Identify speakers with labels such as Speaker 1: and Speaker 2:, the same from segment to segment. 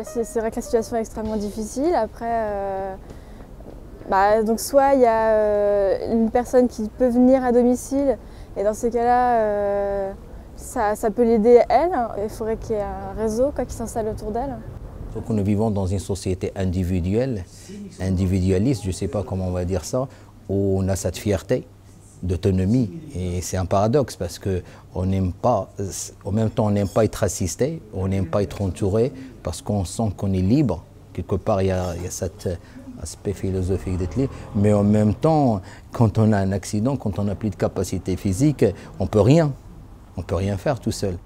Speaker 1: C'est vrai que la situation est extrêmement difficile. Après, donc soit il y a une personne qui peut venir à domicile et dans ces cas-là, ça peut l'aider elle. Il faudrait qu'il y ait un réseau qui s'installe autour d'elle.
Speaker 2: Donc nous vivons dans une société individuelle, individualiste, je ne sais pas comment on va dire ça, où on a cette fierté d'autonomie. Et c'est un paradoxe parce qu'on n'aime pas, en même temps on n'aime pas être assisté, on n'aime pas être entouré parce qu'on sent qu'on est libre. Quelque part il y a cet aspect philosophique d'être libre, mais en même temps quand on a un accident, quand on n'a plus de capacité physique, on ne peut rien faire tout seul.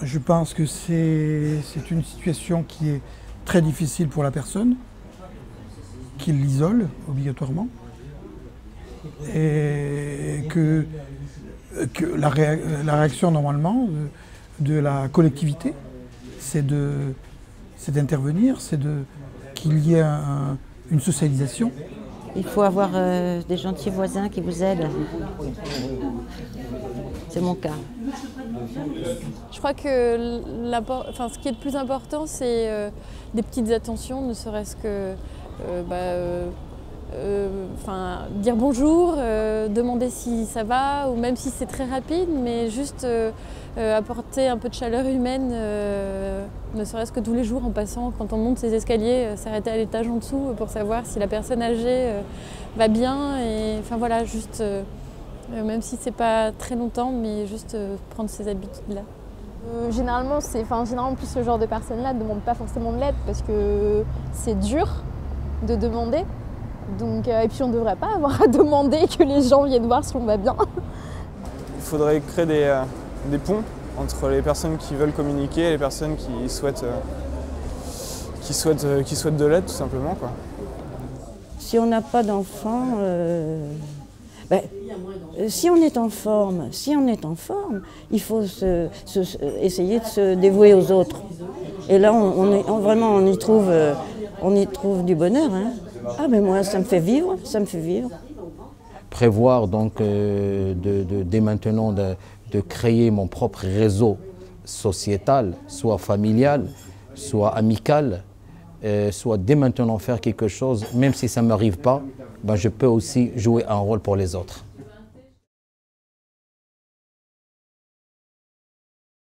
Speaker 3: Je pense que c'est une situation qui est très difficile pour la personne, qui l'isole obligatoirement, et que la réaction normalement de la collectivité, c'est d'intervenir, c'est qu'il y ait une socialisation.
Speaker 4: Il faut avoir des gentils voisins qui vous aident. C'est mon cas.
Speaker 5: Je crois que ce qui est le plus important, c'est des petites attentions, ne serait-ce que dire bonjour, demander si ça va, ou même si c'est très rapide, mais juste apporter un peu de chaleur humaine, ne serait-ce que tous les jours en passant, quand on monte ces escaliers, s'arrêter à l'étage en dessous pour savoir si la personne âgée va bien, et voilà, juste même si c'est pas très longtemps, mais juste prendre ces habitudes-là.
Speaker 6: Généralement plus ce genre de personnes-là ne demandent pas forcément de l'aide parce que c'est dur de demander. Donc, et puis on ne devrait pas avoir à demander que les gens viennent voir si on va bien.
Speaker 7: Il faudrait créer des ponts entre les personnes qui veulent communiquer et les personnes qui souhaitent de l'aide tout simplement, quoi.
Speaker 4: Si on n'a pas d'enfants, si on est en forme, il faut essayer de se dévouer aux autres. Et là, vraiment, on y trouve du bonheur. Hein. Ah ben moi, ça me fait vivre.
Speaker 2: Prévoir donc dès maintenant de créer mon propre réseau sociétal, soit familial, soit amical, soit dès maintenant faire quelque chose, même si ça ne m'arrive pas, je peux aussi jouer un rôle pour les autres.